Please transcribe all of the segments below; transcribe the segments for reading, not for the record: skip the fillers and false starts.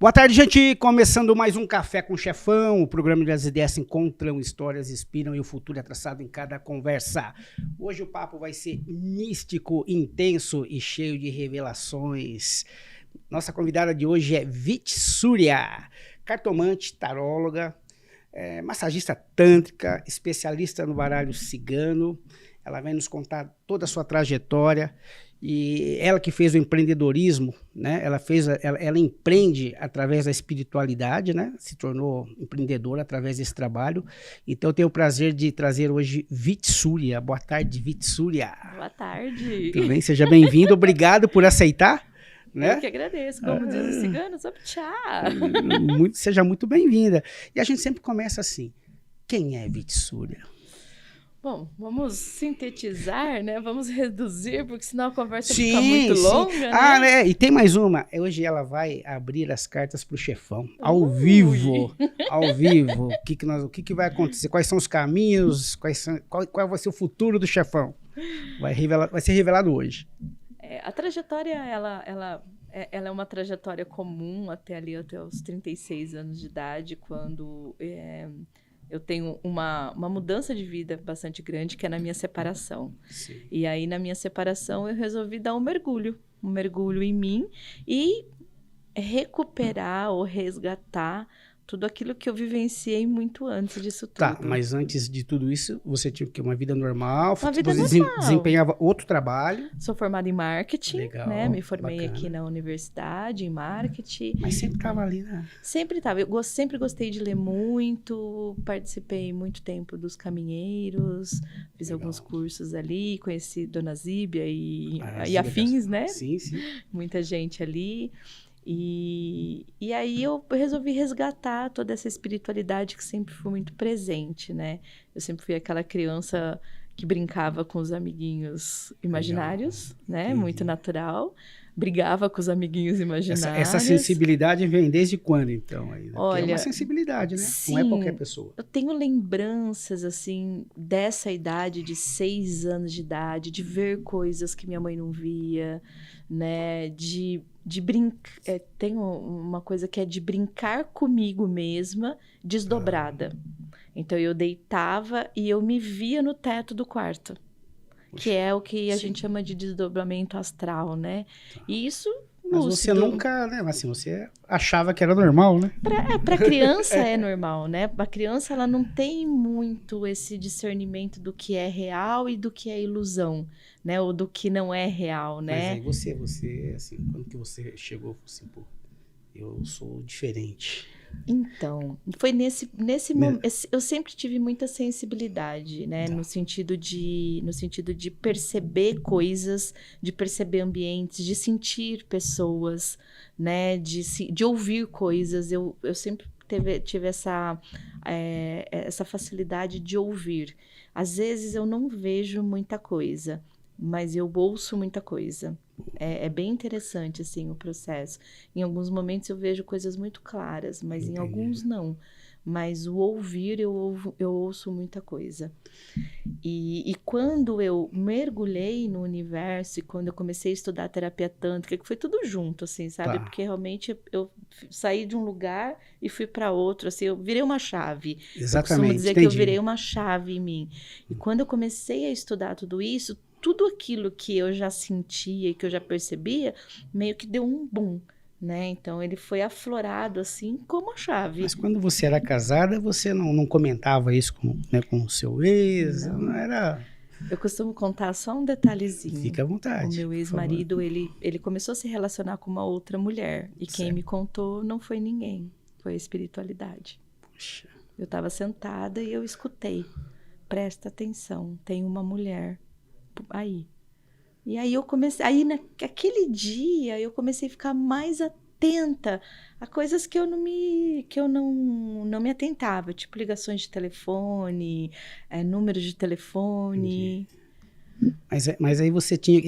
Boa tarde, gente. Começando mais um Café com o Chefão, o programa onde as ideias se encontram, histórias inspiram e o futuro é traçado em cada conversa. Hoje o papo vai ser místico, intenso e cheio de revelações. Nossa convidada de hoje é Vitsúria, cartomante, taróloga, massagista tântrica, especialista no baralho cigano. Ela vai nos contar toda a sua trajetória. E ela que fez o empreendedorismo, né? Ela empreende através da espiritualidade, né? Se tornou empreendedora através desse trabalho. Então eu tenho o prazer de trazer hoje Vitsúria. Boa tarde, Vitsúria. Boa tarde. Tudo bem? Seja bem-vindo. Obrigado por aceitar. Né? Eu que agradeço. Como diz o cigano, sou tchá. Seja muito bem-vinda. E a gente sempre começa assim. Quem é Vitsúria? Bom, vamos sintetizar, né? Vamos reduzir, porque senão a conversa fica muito longa, né? Ah, né? E tem mais uma. Hoje ela vai abrir as cartas para o chefão. Ao vivo. Ao vivo. O que vai acontecer? Quais são os caminhos? Qual vai ser o futuro do chefão? Vai ser revelado hoje. A trajetória, ela é uma trajetória comum até os 36 anos de idade, quando... eu tenho uma mudança de vida bastante grande, que é na minha separação. Sim. E aí, na minha separação, eu resolvi dar um mergulho em mim e recuperar ou resgatar tudo aquilo que eu vivenciei muito antes disso tudo. Tá, mas antes de tudo isso, você tinha uma vida normal? Uma vida normal. Desempenhava outro trabalho? Sou formada em marketing, legal, né? Me formei bacana. Aqui na universidade, em marketing. Mas sempre estava ali, né? Sempre estava. Eu sempre gostei de ler muito, participei muito tempo dos caminheiros, fiz legal. Alguns cursos ali, conheci Dona Zíbia e Zíbia afins, né? Sim, sim. Muita gente ali. E aí eu resolvi resgatar toda essa espiritualidade que sempre foi muito presente, né? Eu sempre fui aquela criança que brincava com os amiguinhos imaginários, legal. Né? Entendi. Muito natural. Brigava com os amiguinhos imaginários. Essa sensibilidade vem desde quando, então? Olha, é uma sensibilidade, né? Sim, não é qualquer pessoa. Eu tenho lembranças, assim, dessa idade de 6 anos de idade, de ver coisas que minha mãe não via, né? De brincar... tem uma coisa que é de brincar comigo mesma, desdobrada. Então, eu deitava e eu me via no teto do quarto. Que é o que a gente chama de desdobramento astral, né? Tá. E isso... Mas você nunca, né? Assim, você achava que era normal, né? Para criança é normal, né? A criança, ela não tem muito esse discernimento do que é real e do que é ilusão, né? Ou do que não é real, né? Mas aí você, assim, quando que você chegou, assim, pô, eu sou diferente. Então, foi nesse momento, eu sempre tive muita sensibilidade, né, no sentido de perceber coisas, de perceber ambientes, de sentir pessoas, né, de ouvir coisas. Eu sempre tive essa facilidade de ouvir. Às vezes eu não vejo muita coisa, mas eu ouço muita coisa. É bem interessante, assim, o processo. Em alguns momentos eu vejo coisas muito claras, mas Entendi. Em alguns não. Mas o ouvir, eu ouço muita coisa. E quando eu mergulhei no universo, e quando eu comecei a estudar terapia tântrica, que foi tudo junto, assim, sabe? Tá. Porque realmente eu saí de um lugar e fui para outro, assim, eu virei uma chave. Exatamente, eu costumo dizer entendi. que eu virei uma chave em mim. E quando eu comecei a estudar tudo isso, tudo aquilo que eu já sentia e que eu já percebia, meio que deu um boom, né? Então, ele foi aflorado, assim, como a chave. Mas quando você era casada, você não comentava isso com o seu ex? Não era... Eu costumo contar só um detalhezinho. Fica à vontade. O meu ex-marido, ele começou a se relacionar com uma outra mulher. E quem me contou não foi ninguém. Foi a espiritualidade. Puxa. Eu estava sentada e eu escutei. Presta atenção, tem uma mulher aí. E aí eu comecei... Aí, naquele dia, eu comecei a ficar mais atenta a coisas que eu não me atentava. Tipo, ligações de telefone, números de telefone. Mas aí você tinha...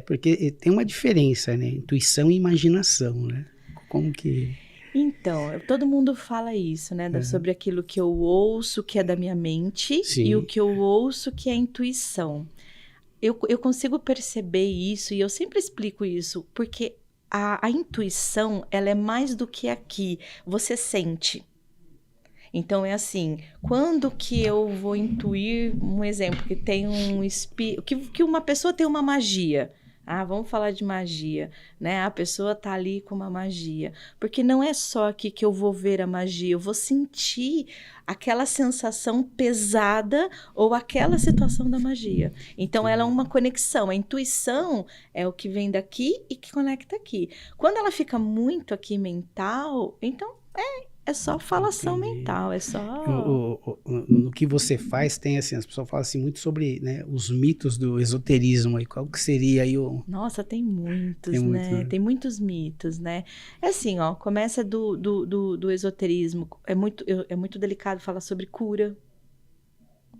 porque tem uma diferença, né? Intuição e imaginação, né? Como que... Então, todo mundo fala isso, né? Sobre aquilo que eu ouço, que é da minha mente, Sim. E o que eu ouço, que é intuição. Eu consigo perceber isso, e eu sempre explico isso, porque a intuição, ela é mais do que aqui. Você sente. Então, é assim, quando que eu vou intuir, um exemplo, que tem um espírito, que uma pessoa tem uma magia. Ah, vamos falar de magia, né? A pessoa tá ali com uma magia. Porque não é só aqui que eu vou ver a magia, eu vou sentir aquela sensação pesada ou aquela situação da magia. Então, ela é uma conexão. A intuição é o que vem daqui e que conecta aqui. Quando ela fica muito aqui mental, então é só falação mental, é só... No que você faz, tem assim, as pessoas falam assim muito sobre, né, os mitos do esoterismo aí, qual que seria aí o... Nossa, tem muitos, né? Tem muitos mitos, né? É assim, ó, começa do esoterismo, é muito delicado falar sobre cura,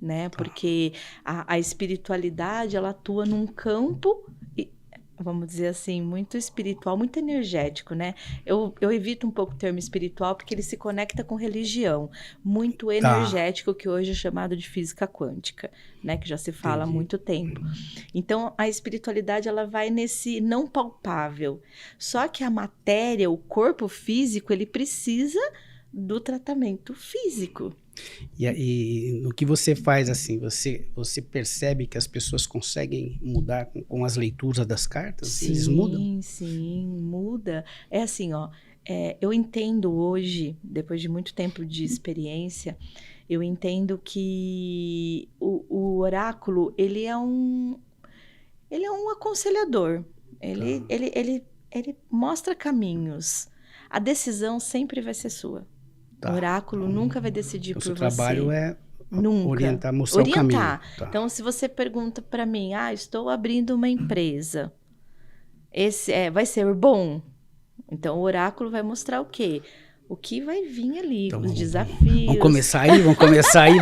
né? Porque a espiritualidade, ela atua num campo... vamos dizer assim, muito espiritual, muito energético, né? Eu evito um pouco o termo espiritual porque ele se conecta com religião, muito energético, que hoje é chamado de física quântica, né? Que já se fala há muito tempo. Então, a espiritualidade, ela vai nesse não palpável. Só que a matéria, o corpo físico, ele precisa do tratamento físico. E no que você faz, assim, você percebe que as pessoas conseguem mudar com as leituras das cartas? Sim, eles mudam? Sim, muda. É assim, ó, eu entendo hoje, depois de muito tempo de experiência, eu entendo que o oráculo, ele é um aconselhador. Ele mostra caminhos. A decisão sempre vai ser sua. O oráculo nunca vai decidir por você. O seu trabalho é nunca mostrar o caminho. Então, se você pergunta para mim, estou abrindo uma empresa, vai ser bom? Então, o oráculo vai mostrar o quê? O que vai vir ali, então, os desafios. Vamos começar aí. Vamos começar aí.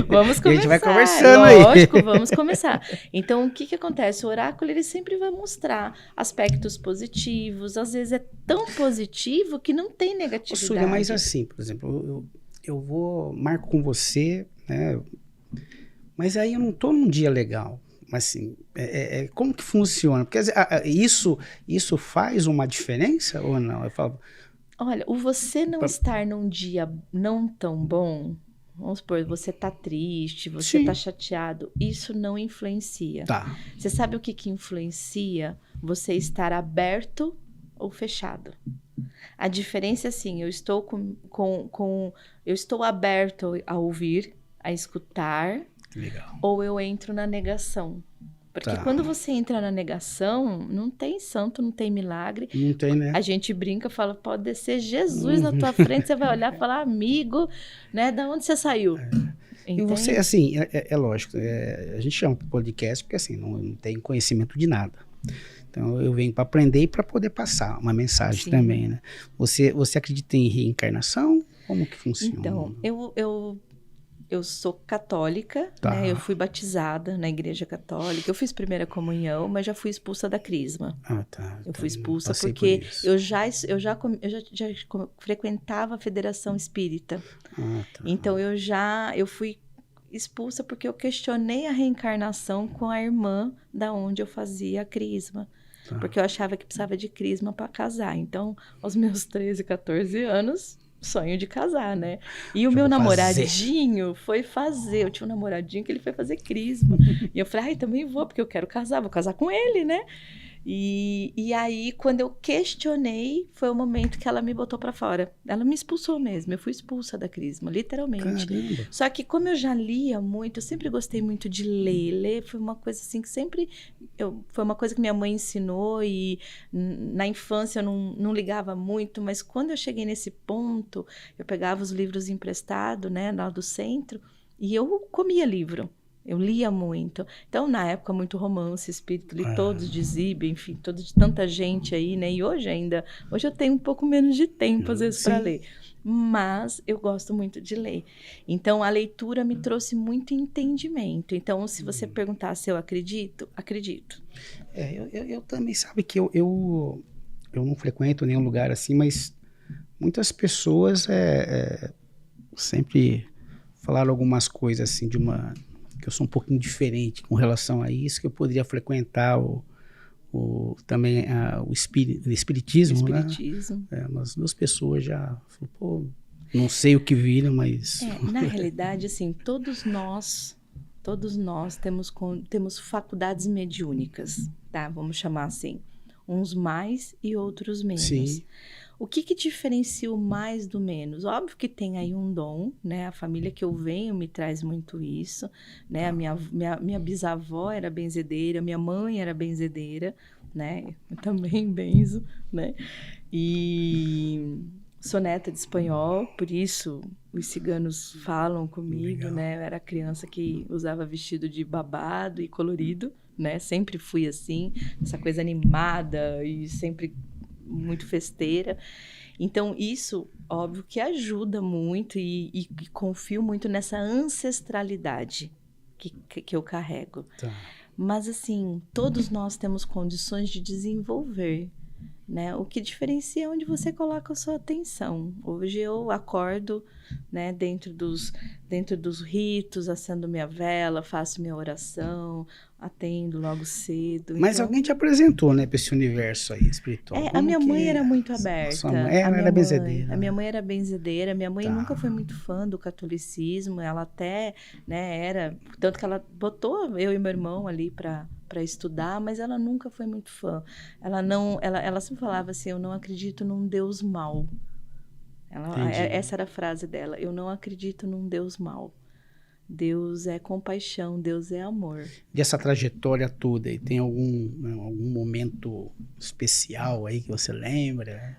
Vamos começar. A gente vai conversando aí. Lógico, vamos começar. Então, o que acontece? O oráculo, ele sempre vai mostrar aspectos positivos. Às vezes é tão positivo que não tem negatividade. Súlia, mas assim, por exemplo, eu marco com você, né? Mas aí eu não tô num dia legal. Mas assim, como que funciona? Porque isso faz uma diferença ou não? Eu falo... Olha, você não estar num dia não tão bom, vamos supor, você tá triste, você tá chateado, isso não influencia. Você sabe o que influencia? Você estar aberto ou fechado. A diferença é assim, eu estou eu estou aberto a ouvir, a escutar, ou eu entro na negação. Porque quando você entra na negação, não tem santo, não tem milagre. Não tem, né? A gente brinca, fala, pode descer Jesus na tua frente, você vai olhar e falar, amigo, né? Da onde você saiu? E você, assim, é lógico, a gente chama podcast porque, assim, não tem conhecimento de nada. Então, eu venho para aprender e para poder passar uma mensagem também, né? Você acredita em reencarnação? Como que funciona? Então, eu sou católica, né? Eu fui batizada na igreja católica. Eu fiz primeira comunhão, mas já fui expulsa da crisma. Eu fui expulsa porque eu já frequentava a Federação Espírita. Então eu fui expulsa porque eu questionei a reencarnação com a irmã da onde eu fazia a crisma. Porque eu achava que precisava de crisma para casar. Então, aos meus 13, 14 anos, sonho de casar, né? E o meu namoradinho foi fazer. Eu tinha um namoradinho que ele foi fazer crisma. E eu falei, também vou, porque eu quero casar. Vou casar com ele, né? E aí, quando eu questionei, foi o momento que ela me botou pra fora. Ela me expulsou mesmo. Eu fui expulsa da crisma, literalmente. Caramba. Só que como eu já lia muito, eu sempre gostei muito de ler. Ler foi uma coisa assim que sempre... foi uma coisa que minha mãe ensinou e na infância eu não ligava muito, mas quando eu cheguei nesse ponto, eu pegava os livros emprestados, né, lá do centro, e eu comia livro. Eu lia muito. Então, na época, muito romance, espírito, li todos de Zíbia, enfim, todos de tanta gente aí, né? E hoje eu tenho um pouco menos de tempo, às vezes, para ler. Mas eu gosto muito de ler. Então, a leitura me trouxe muito entendimento. Então, se você perguntar se eu acredito, acredito. Eu também, sabe que eu não frequento nenhum lugar assim, mas muitas pessoas sempre falaram algumas coisas assim que eu sou um pouquinho diferente com relação a isso, que eu poderia frequentar também o espiritismo, né? Espiritismo. Umas 2 pessoas já falaram, pô, não sei o que viram, mas... Na realidade, assim, todos nós temos faculdades mediúnicas, tá? Vamos chamar assim. Uns mais e outros menos. Sim. O que diferencia o mais do menos? Óbvio que tem aí um dom, né? A família que eu venho me traz muito isso, né? A minha bisavó era benzedeira, minha mãe era benzedeira, né? Eu também benzo, né? E sou neta de espanhol, por isso os ciganos falam comigo, Legal. né? Eu era criança que usava vestido de babado e colorido, né? Sempre fui assim, essa coisa animada e sempre muito festeira. Então, isso, óbvio que ajuda muito e confio muito nessa ancestralidade que eu carrego. Tá. Mas, assim, todos nós temos condições de desenvolver, né? O que diferencia é onde você coloca a sua atenção. Hoje eu acordo, né, dentro dos ritos, acendo minha vela, faço minha oração, atendo logo cedo. Mas então, alguém te apresentou, né, para esse universo aí espiritual. a minha mãe era muito Sua aberta. mãe era benzedeira. A minha mãe era benzedeira. Minha mãe Tá. nunca foi muito fã do catolicismo. Ela até, né, era... Tanto que ela botou eu e meu irmão ali para estudar, mas ela nunca foi muito fã. Ela sempre falava assim, eu não acredito num Deus mau. Essa era a frase dela, eu não acredito num Deus mau. Deus é compaixão, Deus é amor. Dessa trajetória toda, e tem algum momento especial aí que você lembra?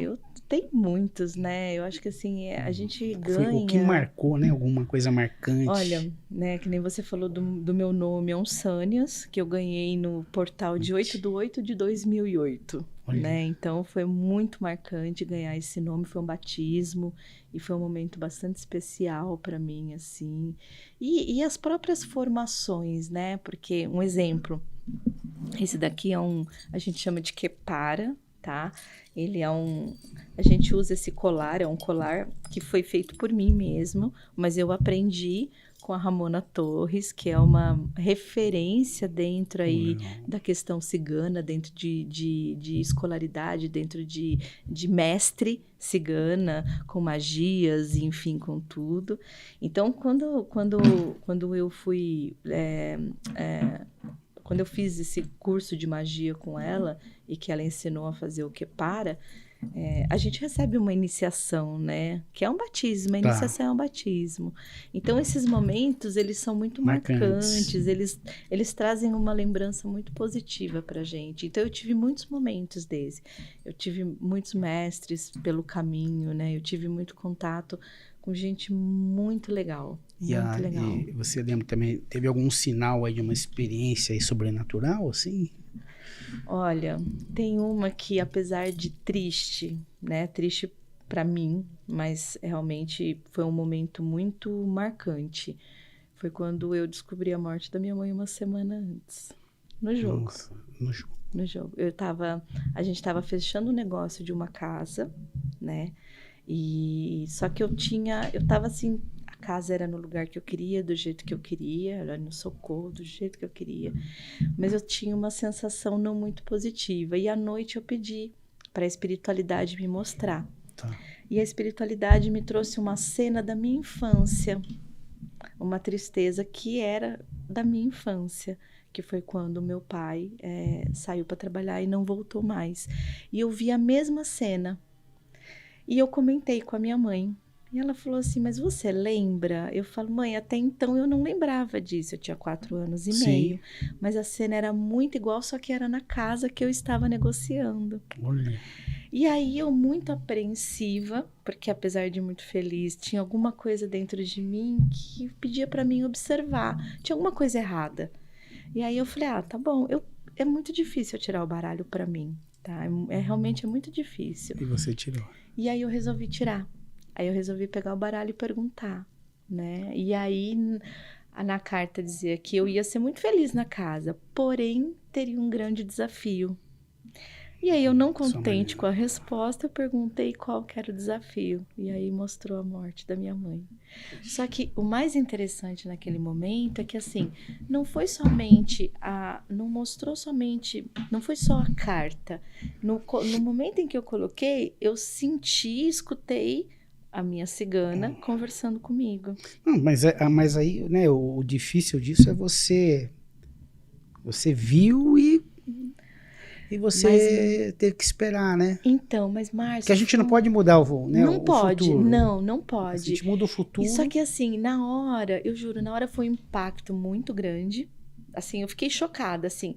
Eu tenho muitos, né? Eu acho que assim, a gente ganha... O que marcou, né? Alguma coisa marcante? Olha, né, que nem você falou do meu nome, é um Sânias, que eu ganhei no portal de 8/8/2008, né? Então, foi muito marcante ganhar esse nome, foi um batismo, e foi um momento bastante especial para mim, assim. E as próprias formações, né? Porque, um exemplo, esse daqui a gente chama de Kepara, tá? Ele a gente usa esse colar, é um colar que foi feito por mim mesmo, mas eu aprendi com a Ramona Torres, que é uma referência dentro aí da questão cigana, dentro de escolaridade, dentro de mestre cigana, com magias, enfim, com tudo. Então, quando eu fui... quando eu fiz esse curso de magia com ela e que ela ensinou a fazer o Kepara, a gente recebe uma iniciação, né? Que é um batismo, a iniciação é um batismo. Então, esses momentos, eles são muito marcantes, eles trazem uma lembrança muito positiva pra gente. Então, eu tive muitos momentos desse. Eu tive muitos mestres pelo caminho, né? Eu tive muito contato com gente muito legal. Muito legal. E você lembra também, teve algum sinal aí de uma experiência aí sobrenatural, assim? Olha, tem uma que, apesar de triste, né? Triste para mim, mas realmente foi um momento muito marcante. Foi quando eu descobri a morte da minha mãe uma semana antes. No jogo. Nossa, no jogo. No jogo. A gente estava fechando o negócio de uma casa, né? E só que eu tava assim, a casa era no lugar que eu queria, do jeito que eu queria, era no socorro, do jeito que eu queria. Mas eu tinha uma sensação não muito positiva. E à noite eu pedi para a espiritualidade me mostrar. Tá. E a espiritualidade me trouxe uma cena da minha infância, uma tristeza que era da minha infância, que foi quando meu pai saiu para trabalhar e não voltou mais. E eu vi a mesma cena. E eu comentei com a minha mãe. E ela falou assim, mas você lembra? Eu falo, mãe, até então eu não lembrava disso. Eu tinha 4 anos e meio. Mas a cena era muito igual, só que era na casa que eu estava negociando. Olha. E aí eu muito apreensiva, porque apesar de muito feliz, tinha alguma coisa dentro de mim que pedia para mim observar. Tinha alguma coisa errada. E aí eu falei, tá bom. É muito difícil eu tirar o baralho para mim, tá? Realmente é muito difícil. E você tirou? E aí eu resolvi tirar. Aí eu resolvi pegar o baralho e perguntar, né? E aí na carta dizia que eu ia ser muito feliz na casa, porém teria um grande desafio. E aí eu não Sua contente mãe. com a resposta, eu perguntei qual que era o desafio. E aí mostrou a morte da minha mãe. Só que o mais interessante naquele momento é que assim, não foi somente não mostrou somente, não foi só a carta. No momento em que eu coloquei, eu senti, escutei a minha cigana conversando comigo. Não, mas aí, né, o difícil disso é você viu e Mas você teve que esperar, né? então, mas Porque a Márcio, gente não pode mudar não o pode, futuro. não A pode. gente muda o E só futuro. que assim, na hora, eu juro, na hora foi um impacto muito grande. Assim, eu fiquei chocada, assim.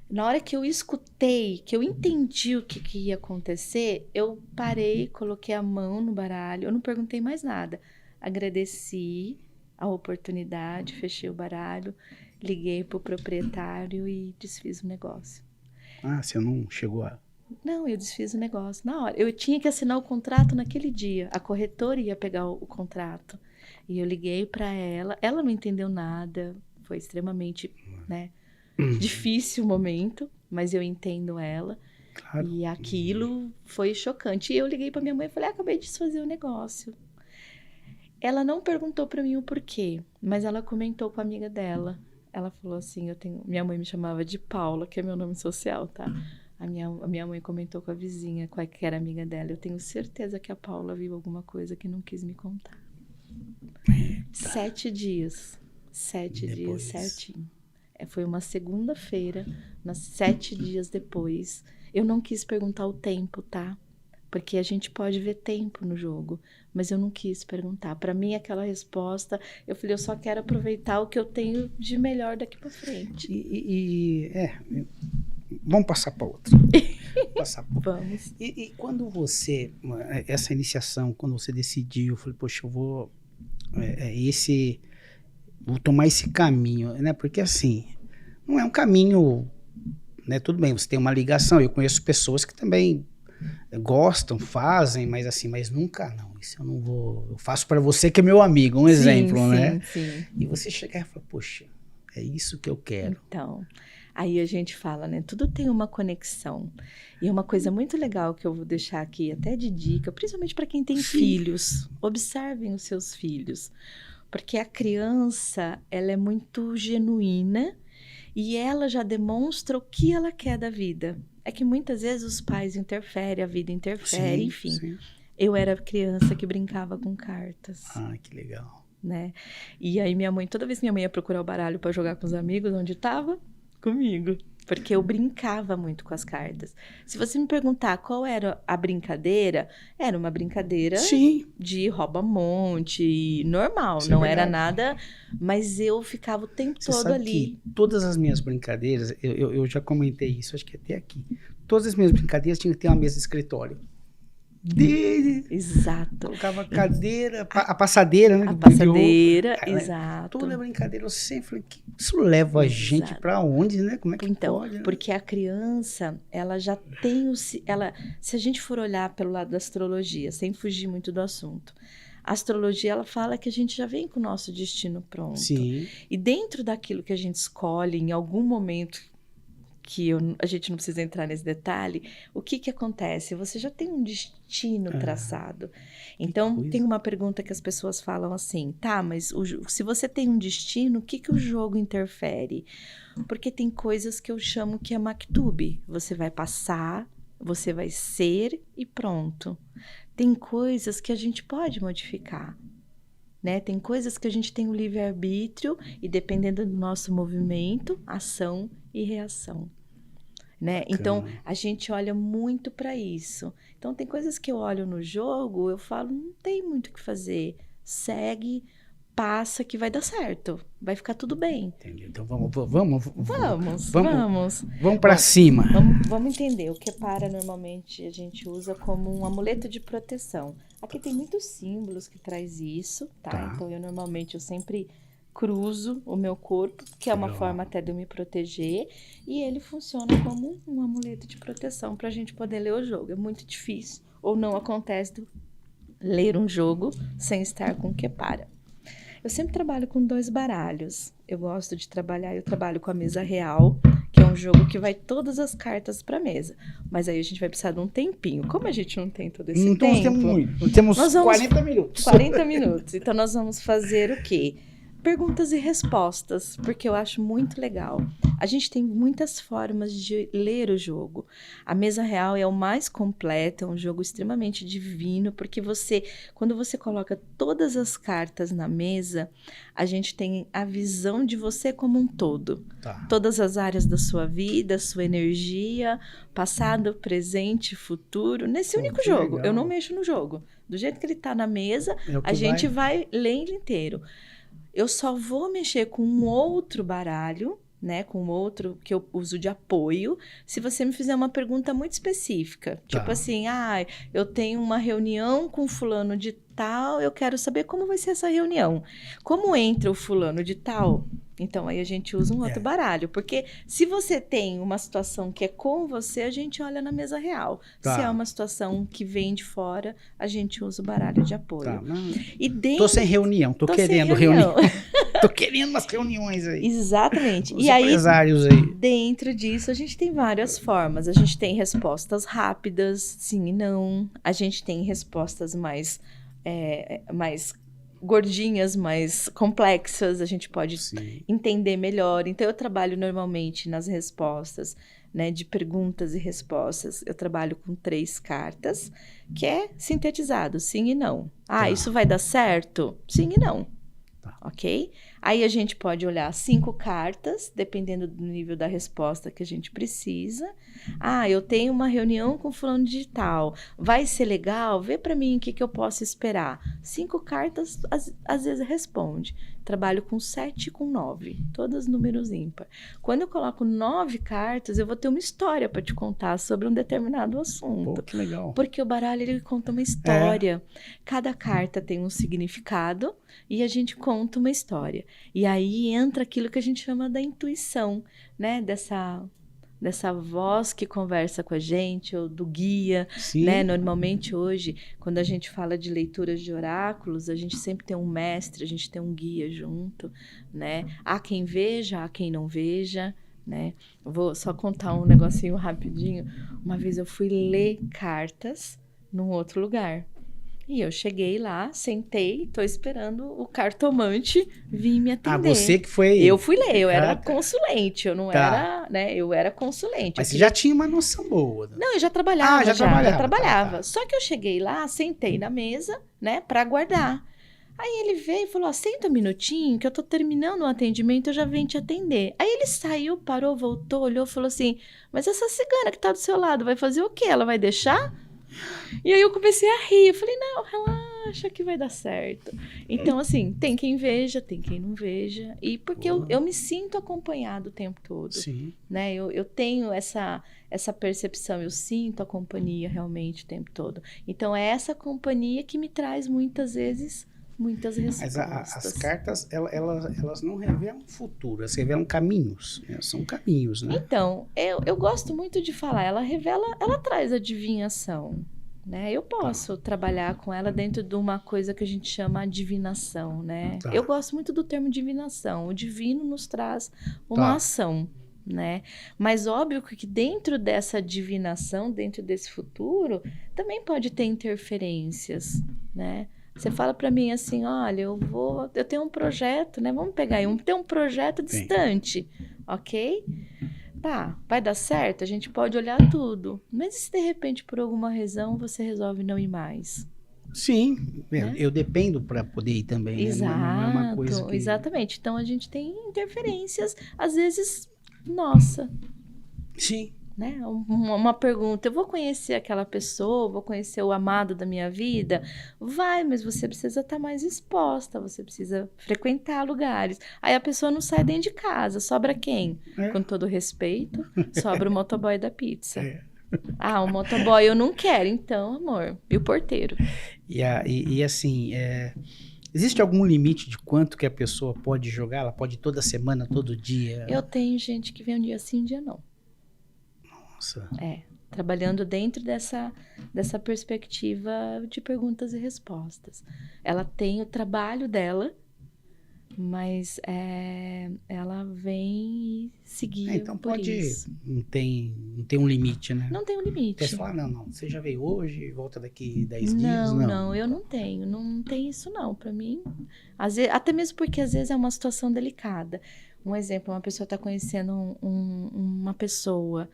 Na hora que eu escutei, que eu entendi o que ia acontecer, eu parei, coloquei a mão no baralho, eu não perguntei mais nada. Agradeci a oportunidade, fechei o baralho, liguei pro proprietário e desfiz o negócio. Ah, você não chegou a. Não, eu desfiz o negócio na hora. Eu tinha que assinar o contrato naquele dia. A corretora ia pegar o contrato. E eu liguei para ela. Ela não entendeu nada. Foi extremamente, né, difícil o momento, mas eu entendo ela. Claro. E aquilo foi chocante. E eu liguei para minha mãe e falei: acabei de desfazer o negócio. Ela não perguntou para mim o porquê, mas ela comentou com a amiga dela. Ela falou assim: minha mãe me chamava de Paula, que é meu nome social, tá? A minha mãe comentou com a vizinha, qual que era amiga dela. Eu tenho certeza que a Paula viu alguma coisa que não quis me contar. 7 dias. 7 dias certinho. Foi uma segunda-feira, 7 dias depois. Eu não quis perguntar o tempo, tá? Porque a gente pode ver tempo no jogo, mas eu não quis perguntar. Para mim, aquela resposta, eu falei, eu só quero aproveitar o que eu tenho de melhor daqui para frente. Vamos passar para outra. Vamos. E quando essa iniciação, quando você decidiu, eu falei, poxa, eu vou tomar esse caminho, né? Porque assim, não é um caminho, né? Tudo bem, você tem uma ligação. Eu conheço pessoas que também gostam, fazem, mas nunca não. Isso eu não vou. Eu faço para você que é meu amigo, um exemplo, né? Sim. E você chegar e falar, poxa, é isso que eu quero. Então, aí a gente fala, né? Tudo tem uma conexão. E uma coisa muito legal que eu vou deixar aqui, até de dica, principalmente para quem tem filhos. Observem os seus filhos. Porque a criança, ela é muito genuína e ela já demonstra o que ela quer da vida. É que muitas vezes os pais interferem, a vida interfere, Sim, enfim. sim. Eu era criança que brincava com cartas. Ah, que legal. Né? E aí toda vez que minha mãe ia procurar o baralho para jogar com os amigos, onde estava? Comigo. Porque eu brincava muito com as cartas. Se você me perguntar qual era a brincadeira, era uma brincadeira de rouba-monte, normal, isso não era nada, mas eu ficava o tempo todo ali. Que todas as minhas brincadeiras, eu já comentei isso, acho que até aqui. Todas as minhas brincadeiras tinham que ter uma mesa de escritório. Exato. Colocava a cadeira, a passadeira, né? A passadeira, exato. Toda brincadeira, eu sempre falei, isso leva a gente pra onde, né? Como é que pode? Né? Porque a criança, ela já tem se a gente for olhar pelo lado da astrologia, sem fugir muito do assunto, a astrologia, ela fala que a gente já vem com o nosso destino pronto. Sim. E dentro daquilo que a gente escolhe, em algum momento a gente não precisa entrar nesse detalhe, o que acontece? Você já tem um destino traçado. Então, tem uma pergunta que as pessoas falam assim, tá, mas se você tem um destino, o que o jogo interfere? Porque tem coisas que eu chamo que é maktub. Você vai passar, você vai ser e pronto. Tem coisas que a gente pode modificar. Né? Tem coisas que a gente tem o livre-arbítrio e dependendo do nosso movimento, ação e reação. Né? Então, a gente olha muito para isso. Então, tem coisas que eu olho no jogo, eu falo, não tem muito o que fazer. Segue, passa que vai dar certo. Vai ficar tudo bem. Entendi. Então, vamos para cima. Vamos entender. O Kepara, normalmente, a gente usa como um amuleto de proteção. Aqui tem muitos símbolos que traz isso, tá? Então, eu sempre cruzo o meu corpo, que é uma forma até de eu me proteger, e ele funciona como um amuleto de proteção para a gente poder ler o jogo. É muito difícil, ou não acontece ler um jogo sem estar com o Kepara. Eu sempre trabalho com 2 baralhos. Eu trabalho com a mesa real, que é um jogo que vai todas as cartas para mesa. Mas aí a gente vai precisar de um tempinho. Como a gente não tem todo esse tempo... Temos muito. Temos 40 minutos. 40 minutos. Então, nós vamos fazer o quê? Perguntas e respostas, porque eu acho muito legal. A gente tem muitas formas de ler o jogo. A mesa real é o mais completo, é um jogo extremamente divino, porque quando você coloca todas as cartas na mesa, a gente tem a visão de você como um todo. Tá. Todas as áreas da sua vida, sua energia, passado, presente, futuro, nesse único jogo. Legal. Eu não mexo no jogo. Do jeito que ele está na mesa, a gente vai lendo inteiro. Eu só vou mexer com um outro baralho, né? Com outro que eu uso de apoio, se você me fizer uma pergunta muito específica. Tá. Tipo assim, eu tenho uma reunião com fulano de tal, eu quero saber como vai ser essa reunião. Como entra o fulano de tal? Então, aí a gente usa um outro baralho. Porque se você tem uma situação que é com você, a gente olha na mesa real. Tá. Se é uma situação que vem de fora, a gente usa o baralho de apoio. Tá. Tô sem reunião, tô querendo reunião. Tô querendo umas reuniões aí. Exatamente. Os empresários aí. Dentro disso, a gente tem várias formas. A gente tem respostas rápidas, sim e não. A gente tem respostas mais gordinhas, mais complexas, a gente pode entender melhor. Então, eu trabalho normalmente nas respostas, né, de perguntas e respostas. Eu trabalho com 3 cartas, que é sintetizado, sim e não. Isso vai dar certo? Sim e não. Tá. Ok? Aí a gente pode olhar 5 cartas, dependendo do nível da resposta que a gente precisa. Eu tenho uma reunião com fulano de tal. Vai ser legal? Vê para mim o que eu posso esperar. 5 cartas, às vezes responde. Trabalho com 7 e com 9, todos números ímpar. Quando eu coloco 9 cartas, eu vou ter uma história para te contar sobre um determinado assunto. Pô, que legal. Porque o baralho, ele conta uma história. Cada carta tem um significado e a gente conta uma história. E aí entra aquilo que a gente chama da intuição, né? Dessa voz que conversa com a gente, ou do guia, né? Normalmente hoje, quando a gente fala de leituras de oráculos, a gente sempre tem um mestre, a gente tem um guia junto, né? Há quem veja, há quem não veja, né? Vou só contar um negocinho rapidinho. Uma vez eu fui ler cartas num outro lugar. E eu cheguei lá, sentei, tô esperando o cartomante vir me atender. Você que foi... Eu fui ler, eu era consulente, eu não era, né? Eu era consulente. Mas você já tinha uma noção boa. Né? Não, eu já trabalhava, já trabalhava. Tá. Só que eu cheguei lá, sentei na mesa, né, pra aguardar. Aí ele veio e falou, senta um minutinho, que eu tô terminando o atendimento, eu já venho te atender. Aí ele saiu, parou, voltou, olhou, falou assim, mas essa cigana que tá do seu lado vai fazer o quê? Ela vai deixar? E aí eu comecei a rir, eu falei, não, relaxa que vai dar certo. Então, assim, tem quem veja, tem quem não veja. E porque eu me sinto acompanhado o tempo todo. Sim. Né? Eu tenho essa percepção, eu sinto a companhia realmente o tempo todo. Então, é essa companhia que me traz muitas vezes muitas respostas. Mas as cartas, elas não revelam futuro, elas revelam caminhos. Né? São caminhos, né? Então, eu gosto muito de falar, ela traz adivinhação. Né? Eu posso trabalhar com ela dentro de uma coisa que a gente chama adivinação. Né? Tá. Eu gosto muito do termo divinação. O divino nos traz uma ação. Né? Mas óbvio que dentro dessa divinação, dentro desse futuro, também pode ter interferências, né? Você fala para mim assim, olha, eu tenho um projeto, né? Vamos pegar aí, tem um projeto distante, ok? Tá, vai dar certo? A gente pode olhar tudo. Mas e se de repente, por alguma razão, você resolve não ir mais? Sim, né? Eu dependo para poder ir também. Exato, né? Não é uma coisa que... exatamente. Então, a gente tem interferências, às vezes, nossa. Sim. Né? Uma pergunta, eu vou conhecer aquela pessoa, vou conhecer o amado da minha vida? Vai, mas você precisa estar mais exposta, você precisa frequentar lugares. Aí a pessoa não sai dentro de casa, sobra quem? Com todo respeito, sobra o motoboy da pizza. O motoboy eu não quero, então, amor, e o porteiro? E assim, existe algum limite de quanto que a pessoa pode jogar? Ela pode toda semana, todo dia? Eu tenho gente que vem um dia sim, um dia não. Nossa. Trabalhando dentro dessa perspectiva de perguntas e respostas. Ela tem o trabalho dela, mas ela vem e seguir Então por pode, isso. não tem um limite, né? Não tem um Porque limite. você fala, não, você já veio hoje, volta daqui 10 dias, Não, eu não tenho. Não tem isso não, para mim. Às vezes, até mesmo porque às vezes é uma situação delicada. Um exemplo, uma pessoa está conhecendo uma pessoa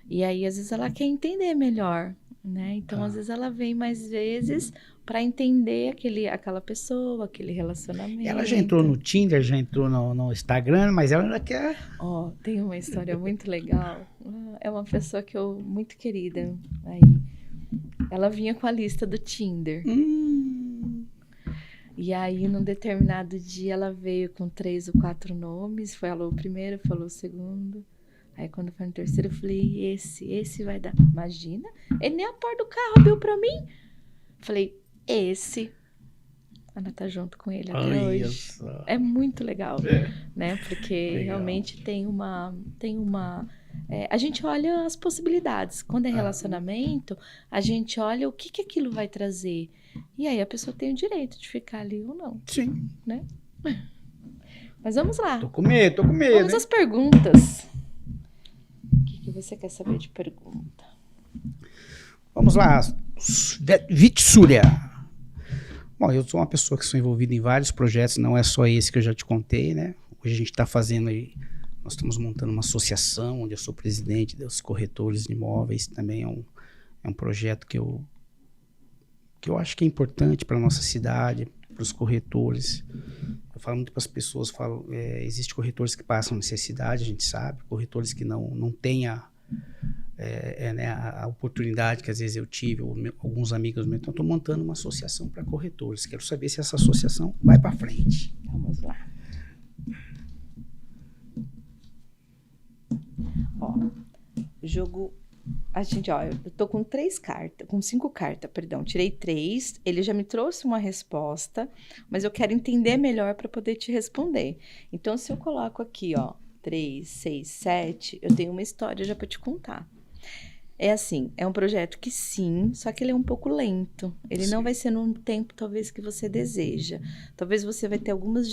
e aí às vezes ela quer entender melhor, né? Então às vezes ela vem mais vezes para entender aquela pessoa, aquele relacionamento. Ela já entrou no Tinder, já entrou no Instagram, mas ela ainda quer... Ó, tem uma história muito legal. É uma pessoa que eu muito querida aí. Ela vinha com a lista do Tinder. E aí, num determinado dia, ela veio com 3 ou 4 nomes. Falou o primeiro, falou o segundo. Aí, quando foi no terceiro, eu falei, esse vai dar. Imagina, ele nem a porta do carro abriu pra mim. Falei, esse. Ela tá junto com ele até hoje. É muito legal, né? Porque realmente tem uma a gente olha as possibilidades. Quando é relacionamento, a gente olha o que aquilo vai trazer. E aí a pessoa tem o direito de ficar ali ou não. Sim. Né? Mas vamos lá. Tô com medo. Vamos às perguntas. O que você quer saber de pergunta? Vamos lá. Vitsúria. Bom, eu sou uma pessoa que sou envolvida em vários projetos, não é só esse que eu já te contei, né? Hoje a gente está fazendo aí, nós estamos montando uma associação onde eu sou presidente dos corretores de imóveis, também é um projeto que eu acho que é importante para a nossa cidade, para os corretores. Eu falo muito para as pessoas, existem corretores que passam necessidade, a gente sabe, corretores que não têm né, a oportunidade que às vezes eu tive, ou alguns amigos meus. Então, estou montando uma associação para corretores. Quero saber se essa associação vai para frente. Vamos lá. Ó, jogo... eu tô com 5 cartas, perdão. Tirei 3, ele já me trouxe uma resposta, mas eu quero entender melhor para poder te responder. Então, se eu coloco aqui, ó, 3, 6, 7, eu tenho uma história já para te contar. É assim, é um projeto que sim, só que ele é um pouco lento. Ele não vai ser num tempo, talvez, que você deseja. Talvez você vai ter algumas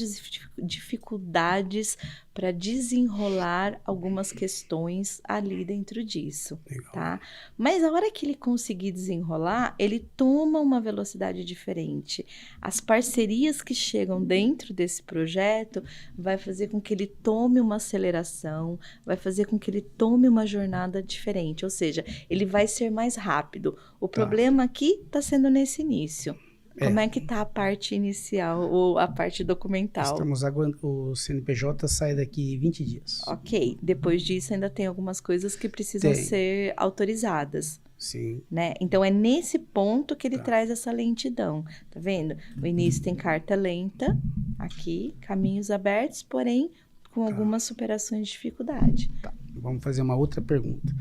dificuldades para desenrolar algumas questões ali dentro disso, tá? Mas a hora que ele conseguir desenrolar, ele toma uma velocidade diferente. As parcerias que chegam dentro desse projeto vai fazer com que ele tome uma aceleração, vai fazer com que ele tome uma jornada diferente, ou seja, ele vai ser mais rápido. O problema aqui está sendo nesse início. Como é que tá a parte inicial ou a parte documental? Estamos aguardando, o CNPJ sai daqui 20 dias. Ok, depois disso ainda tem algumas coisas que precisam ser autorizadas. Sim. Né? Então é nesse ponto que ele traz essa lentidão, tá vendo? O início tem carta lenta, aqui, caminhos abertos, porém com algumas superações de dificuldade. Tá. Vamos fazer uma outra pergunta.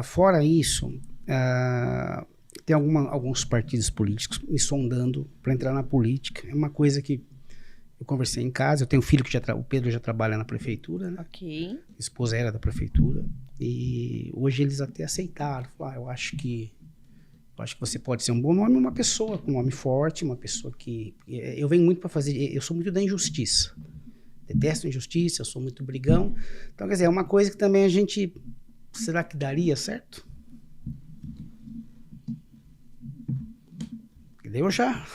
Fora isso, tem alguns partidos políticos me sondando para entrar na política. É uma coisa que eu conversei em casa. Eu tenho um filho o Pedro já trabalha na prefeitura, né? Ok. A esposa era da prefeitura. E hoje eles até aceitaram. Falaram, eu acho que você pode ser um bom nome, uma pessoa com um nome forte, uma pessoa que... Eu venho muito para fazer... Eu sou muito da injustiça. Detesto injustiça, eu sou muito brigão. Então, quer dizer, é uma coisa que também a gente... Será que daria certo? Deu já.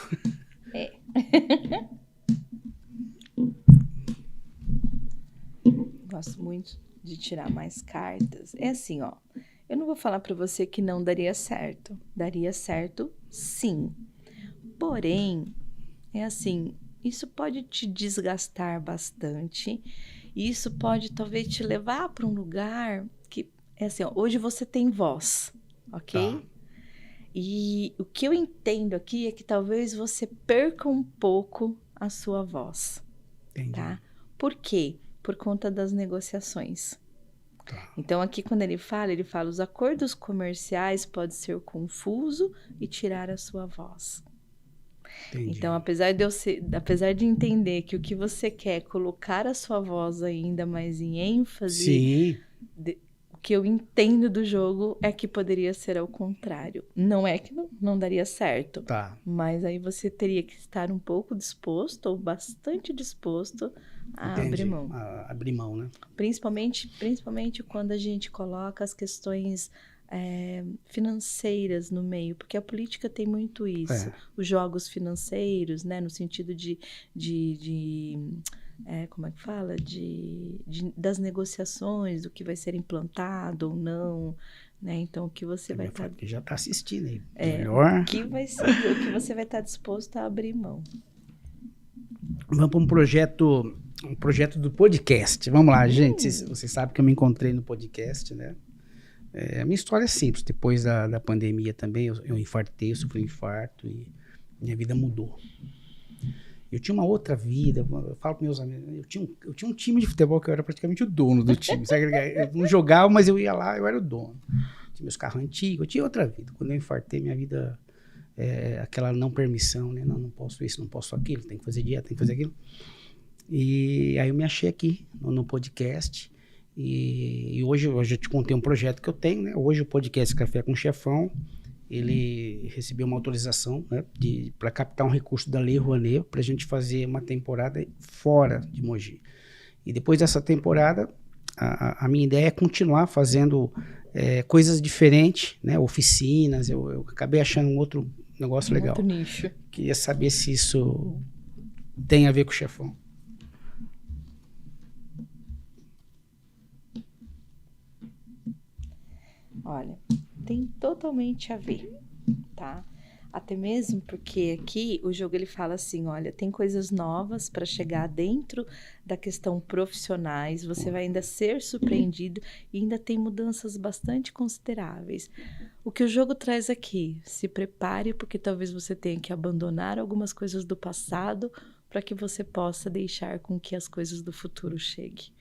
Gosto muito de tirar mais cartas. É assim, ó. Eu não vou falar para você que não daria certo. Daria certo, sim. Porém, é assim, isso pode te desgastar bastante. E isso pode talvez te levar para um lugar que é assim, ó, hoje você tem voz, ok? Tá. E o que eu entendo aqui é que talvez você perca um pouco a sua voz. Entendi. Tá? Por quê? Por conta das negociações. Tá. Então, aqui quando ele fala, os acordos comerciais podem ser confuso e tirar a sua voz. Entendi. Então, apesar de entender que o que você quer é colocar a sua voz ainda mais em ênfase, sim. O que eu entendo do jogo é que poderia ser ao contrário. Não é que não daria certo, tá. Mas aí você teria que estar um pouco disposto ou bastante disposto abrir mão. Abrir mão, né? Principalmente quando a gente coloca as questões financeiras no meio, porque a política tem muito isso. Os jogos financeiros, né, no sentido como é que fala? Das negociações, do que vai ser implantado ou não, né? Então, o que você vai estar... Já está assistindo aí. Melhor. O que você vai estar disposto a abrir mão. Vamos para um projeto do podcast. Vamos lá, gente. Vocês sabem que eu me encontrei no podcast, né? A minha história é simples. Depois da pandemia também, eu infartei, eu sofri um infarto e minha vida mudou. Eu tinha uma outra vida, eu falo para meus amigos, eu tinha um time de futebol que eu era praticamente o dono do time. Eu não jogava, mas eu ia lá, eu era o dono. Tinha meus carros antigos, eu tinha outra vida. Quando eu infartei, minha vida aquela não permissão, né? Não posso isso, não posso aquilo, tem que fazer dieta, tem que fazer aquilo. E aí eu me achei aqui no podcast. E hoje eu te contei um projeto que eu tenho, né? Hoje o podcast Café com Chefão, ele recebeu uma autorização, né, para captar um recurso da Lei Rouanet para a gente fazer uma temporada fora de Mogi. E depois dessa temporada, a minha ideia é continuar fazendo coisas diferentes, né, oficinas. Eu acabei achando um outro negócio legal. Outro nicho. Queria saber se isso tem a ver com o Chefão. Olha, tem totalmente a ver, tá? Até mesmo porque aqui o jogo ele fala assim, olha, tem coisas novas para chegar dentro da questão profissionais, você vai ainda ser surpreendido e ainda tem mudanças bastante consideráveis. O que o jogo traz aqui, se prepare porque talvez você tenha que abandonar algumas coisas do passado para que você possa deixar com que as coisas do futuro cheguem.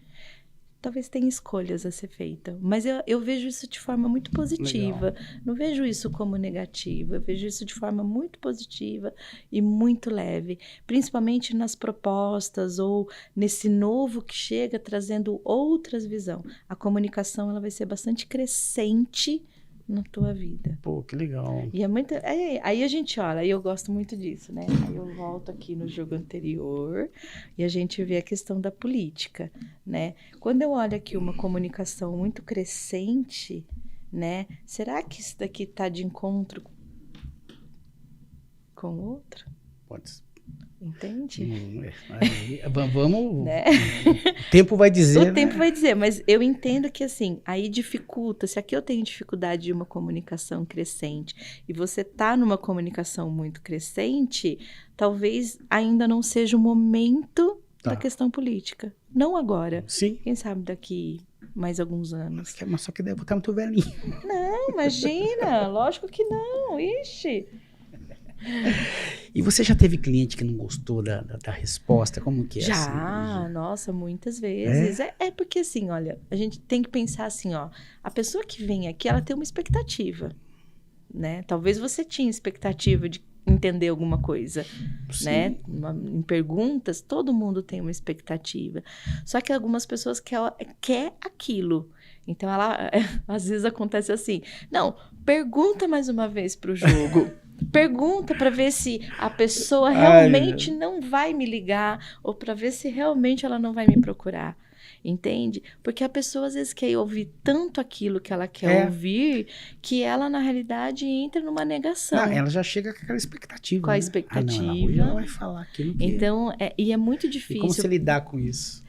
Talvez tenha escolhas a ser feita, mas eu vejo isso de forma muito positiva. Legal. Não vejo isso como negativo, eu vejo isso de forma muito positiva e muito leve, principalmente nas propostas ou nesse novo que chega trazendo outras visões. A comunicação ela vai ser bastante crescente na tua vida. Pô, que legal. E é muito... aí a gente olha, aí eu gosto muito disso, né? Aí eu volto aqui no jogo anterior e a gente vê a questão da política, né? Quando eu olho aqui uma comunicação muito crescente, né? Será que isso daqui está de encontro com o outro? Pode ser. Entende? Vamos... Né? O tempo vai dizer, O tempo vai dizer, mas eu entendo que assim, aí dificulta, se aqui eu tenho dificuldade de uma comunicação crescente e você tá numa comunicação muito crescente, talvez ainda não seja o momento da questão política. Não agora. Sim. Quem sabe daqui mais alguns anos. Mas só que deve estar muito velhinho. Não, imagina, lógico que não, ixi. E você já teve cliente que não gostou da resposta? Como que é? Já, assim? Nossa, muitas vezes. É porque assim, olha, a gente tem que pensar assim, ó. A pessoa que vem aqui, ela tem uma expectativa, né? Talvez você tinha expectativa de entender alguma coisa, sim, né? Em perguntas, todo mundo tem uma expectativa. Só que algumas pessoas quer aquilo. Então, às vezes acontece assim, não, pergunta mais uma vez pro jogo. Pergunta para ver se a pessoa realmente não vai me ligar ou para ver se realmente ela não vai me procurar, entende? Porque a pessoa às vezes quer ouvir tanto aquilo que ela quer ouvir que ela na realidade entra numa negação. Não, ela já chega com aquela expectativa. Com a expectativa. Não, hoje ela vai falar aquilo que... Então, e é muito difícil. E como você lidar com isso?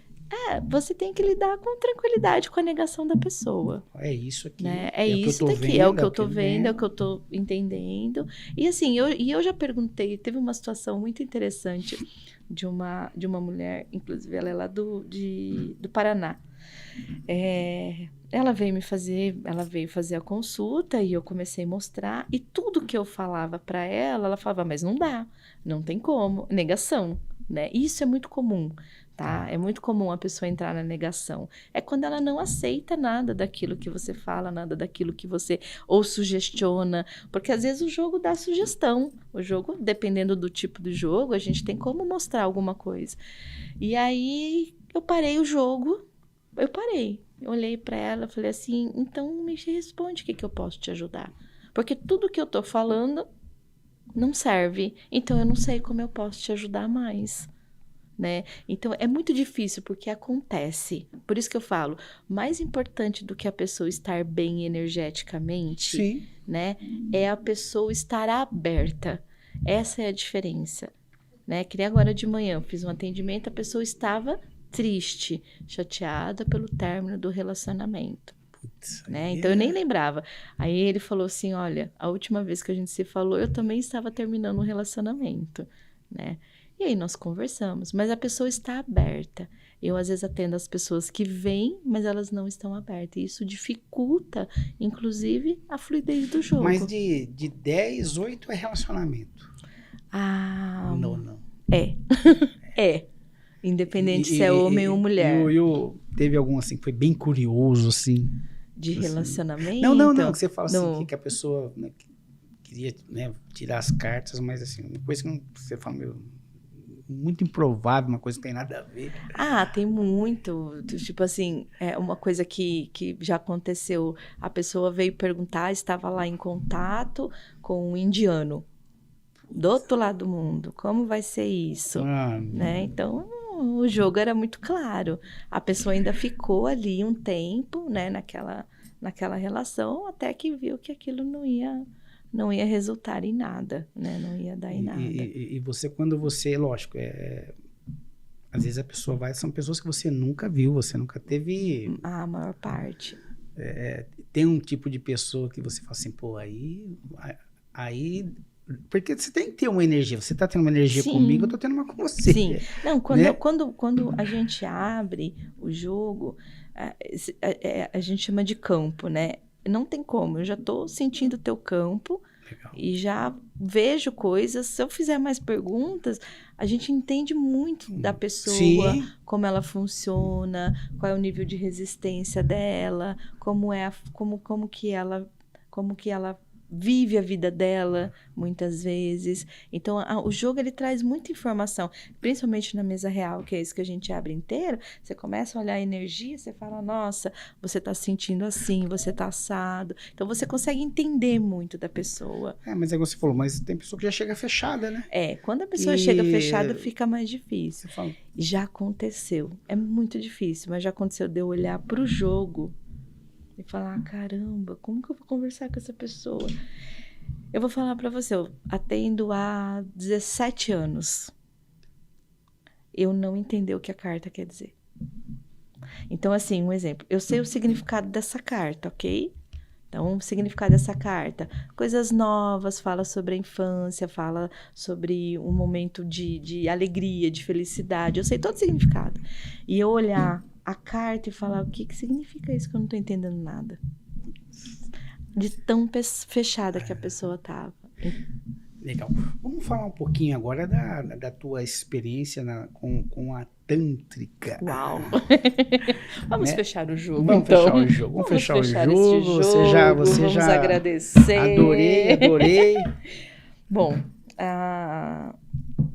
Você tem que lidar com tranquilidade com a negação da pessoa. É isso aqui. Né? É isso daqui, é o que eu tô vendo, é o que eu tô entendendo. E assim, eu já perguntei, teve uma situação muito interessante de uma mulher, inclusive ela é lá do Paraná. Ela veio fazer a consulta e eu comecei a mostrar, e tudo que eu falava para ela, ela falava, mas não dá, não tem como, negação, né? Isso é muito comum. Tá? É muito comum a pessoa entrar na negação. É quando ela não aceita nada daquilo que você fala, nada daquilo que você ou sugestiona, porque às vezes o jogo dá sugestão. O jogo, dependendo do tipo do jogo, a gente tem como mostrar alguma coisa. E aí eu parei o jogo, eu olhei para ela, falei assim, então me responde o que eu posso te ajudar. Porque tudo que eu tô falando não serve, então eu não sei como eu posso te ajudar mais. né? Então, é muito difícil, porque acontece. Por isso que eu falo, mais importante do que a pessoa estar bem energeticamente, Sim. né? É a pessoa estar aberta. Essa é a diferença, né? Que nem agora de manhã, eu fiz um atendimento, a pessoa estava triste, chateada pelo término do relacionamento. Putz, Né? aí Então eu nem lembrava. Aí ele falou assim: olha, a última vez que a gente se falou, eu também estava terminando um relacionamento, né? E aí nós conversamos, mas a pessoa está aberta. Eu às vezes atendo as pessoas que vêm, mas elas não estão abertas. E isso dificulta, inclusive, a fluidez do jogo. Mas de 10, 8 é relacionamento. Ah, Não. é. É. Independente se é homem ou mulher. Teve algum assim que foi bem curioso, assim. De assim. relacionamento? Não, que você fala assim, que a pessoa, né, queria, né, tirar as cartas, mas assim, uma coisa que você fala, meu, muito improvável, uma coisa que não tem nada a ver. Ah, tem muito. Tipo assim, é uma coisa que já aconteceu. A pessoa veio perguntar, estava lá em contato com um indiano do outro lado do mundo. Como vai ser isso? Né? Então, o jogo era muito claro. A pessoa ainda ficou ali um tempo, né, naquela relação, até que viu que aquilo não ia resultar em nada, né? Não ia dar em nada. E você, quando você, lógico, às vezes a pessoa são pessoas que você nunca viu, você nunca teve... A maior parte. Tem um tipo de pessoa que você fala assim, pô, aí porque você tem que ter uma energia. Você tá tendo uma energia comigo, eu tô tendo uma com você. Sim. Não, né? quando a gente abre o jogo, a gente chama de campo, né? Não tem como. Eu já tô sentindo o teu campo. Legal. E já vejo coisas. Se eu fizer mais perguntas, a gente entende muito da pessoa, sim, como ela funciona, qual é o nível de resistência dela, como que ela vive a vida dela, muitas vezes. Então, o jogo, ele traz muita informação, principalmente na mesa real, que é isso que a gente abre inteiro. Você começa a olhar a energia, você fala, nossa, você tá sentindo assim, você tá assado. Então, você consegue entender muito da pessoa. Mas é como você falou, mas tem pessoa que já chega fechada, né? Quando a pessoa chega fechada, fica mais difícil. Já aconteceu. É muito difícil, mas já aconteceu de eu olhar pro jogo e falar, caramba, como que eu vou conversar com essa pessoa? Eu vou falar pra você, eu atendo há 17 anos. Eu não entendi o que a carta quer dizer. Então, assim, um exemplo. Eu sei o significado dessa carta, ok? Então, o significado dessa carta. Coisas novas, fala sobre a infância, fala sobre um momento de alegria, de felicidade. Eu sei todo o significado. E eu olhar a carta e falar, o que significa isso que eu não tô entendendo nada? De tão fechada que a pessoa tava. Legal. Vamos falar um pouquinho agora da tua experiência com a tântrica. Uau! Vamos fechar o jogo, Vamos então. Fechar o jogo. Vamos fechar o jogo. Você vamos já agradecer. Adorei. Bom,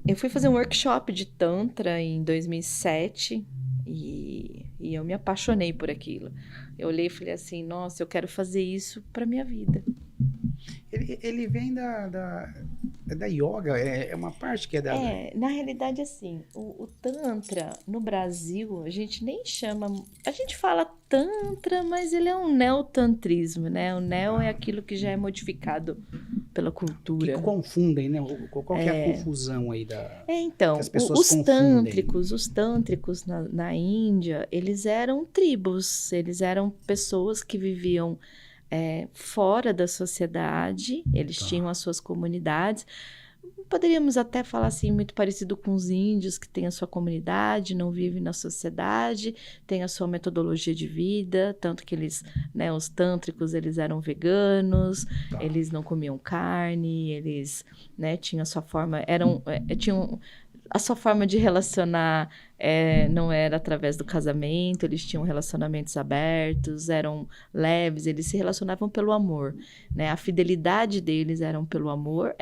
eu fui fazer um workshop de Tantra em 2007 e eu me apaixonei por aquilo. Eu olhei e falei assim, nossa, eu quero fazer isso para minha vida. Ele vem da yoga, é uma parte que é da... na realidade, assim, o Tantra, no Brasil, a gente nem chama... A gente fala Tantra, mas ele é um neotantrismo, né? O neo é aquilo que já é modificado pela cultura. Que confundem, né? Qual que é a confusão aí da... Então, que as pessoas os confundem? tântricos na Índia, eles eram tribos, eles eram pessoas que viviam... fora da sociedade, eles tinham as suas comunidades. Poderíamos até falar assim, muito parecido com os índios, que têm a sua comunidade, não vivem na sociedade, têm a sua metodologia de vida, tanto que eles, né, os tântricos, eles eram veganos, eles não comiam carne, eles, né, tinham a sua forma, tinham a sua forma de relacionar não era através do casamento, eles tinham relacionamentos abertos, eram leves, eles se relacionavam pelo amor, né? A fidelidade deles era pelo amor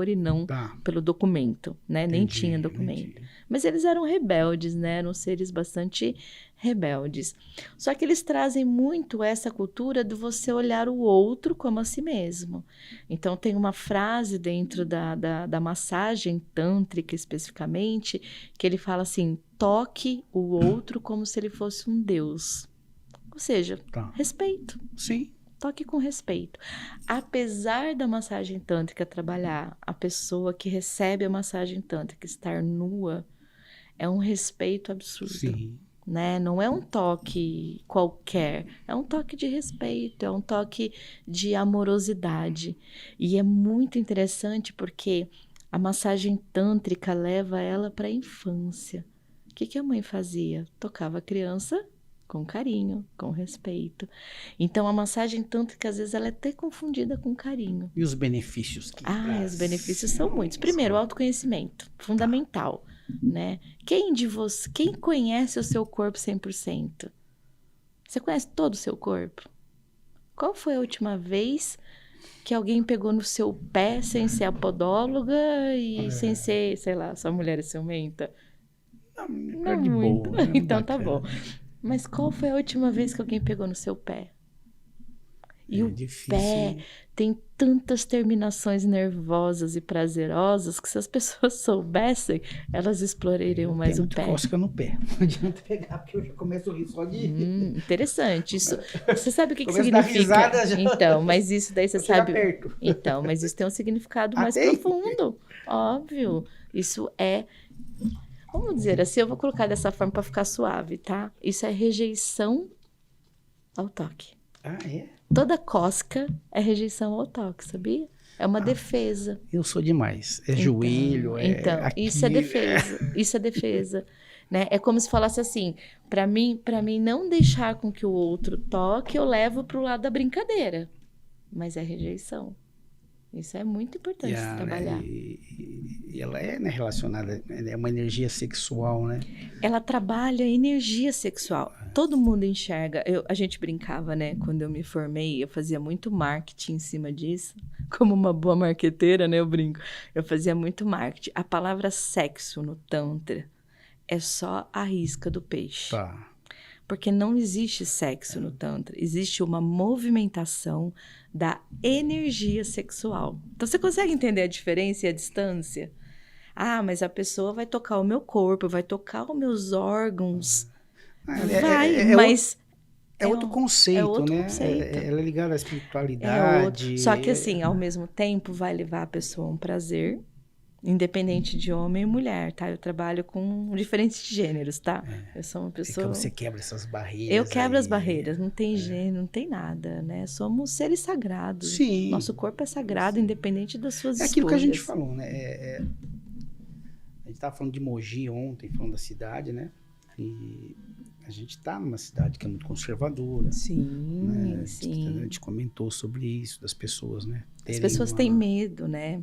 e não pelo documento, né? Nem tinha documento. Mas eles eram rebeldes, né? Eram seres bastante rebeldes. Só que eles trazem muito essa cultura de você olhar o outro como a si mesmo. Então, tem uma frase dentro da massagem tântrica, especificamente, que ele fala assim, toque o outro como se ele fosse um deus. Ou seja, respeito. Sim. Toque com respeito. Apesar da massagem tântrica trabalhar, a pessoa que recebe a massagem tântrica estar nua, é um respeito absurdo. Sim. Né? Não é um toque qualquer, é um toque de respeito, é um toque de amorosidade. E é muito interessante porque a massagem tântrica leva ela para a infância. O que a mãe fazia? Tocava a criança com carinho, com respeito. Então, a massagem tântrica, às vezes, ela é até confundida com carinho. E os benefícios que traz? Os benefícios são muitos. Primeiro, o autoconhecimento, fundamental. Né? Quem conhece o seu corpo 100%? Você conhece todo o seu corpo? Qual foi a última vez que alguém pegou no seu pé sem ser a podóloga e sem ser, sei lá, sua mulher é ciumenta? Não de muito. Boa, então tá bom. Mas qual foi a última vez que alguém pegou no seu pé? E o difícil. Pé tem tantas terminações nervosas e prazerosas que se as pessoas soubessem, elas explorariam mais o pé. Cosca no pé. Não adianta pegar, porque eu já começo a rir só de... Interessante. Isso, você sabe o que significa? Risada, já... Então, mas isso daí você sabe... Perto. Então, mas isso tem um significado mais profundo. Óbvio. Isso é... Vamos dizer assim, eu vou colocar dessa forma para ficar suave, tá? Isso é rejeição ao toque. É? Toda cosca é rejeição ao toque, sabia? É uma defesa. Eu sou demais. É então, joelho, Então, aqui, isso é defesa. Isso é defesa. Né? É como se falasse assim, para mim não deixar com que o outro toque, eu levo para o lado da brincadeira. Mas é rejeição. Isso é muito importante se trabalhar. E ela é, né, relacionada, é uma energia sexual, né? Ela trabalha energia sexual. Todo mundo enxerga. A gente brincava, né? Quando eu me formei, eu fazia muito marketing em cima disso. Como uma boa marqueteira, né? Eu brinco. Eu fazia muito marketing. A palavra sexo no Tantra é só a isca do peixe. Tá. Porque não existe sexo no Tantra. Existe uma movimentação da energia sexual. Então, você consegue entender a diferença e a distância? Ah, mas a pessoa vai tocar o meu corpo, vai tocar os meus órgãos. Mas... É outro conceito, é outro né? Conceito. Ela é ligada à espiritualidade. Só que, assim, ao mesmo tempo, vai levar a pessoa a um prazer... Independente de homem e mulher, tá? Eu trabalho com diferentes gêneros, tá? Eu sou uma pessoa... Então você quebra essas barreiras. Eu quebro as barreiras, não tem gênero, não tem nada, né? Somos seres sagrados. Sim. Nosso corpo é sagrado, independente das suas escolhas. É aquilo que a gente falou, né? A gente estava falando de Mogi ontem, falando da cidade, né? E a gente está numa cidade que é muito conservadora. Sim, né? sim. A gente comentou sobre isso, das pessoas, né? As pessoas têm medo, né?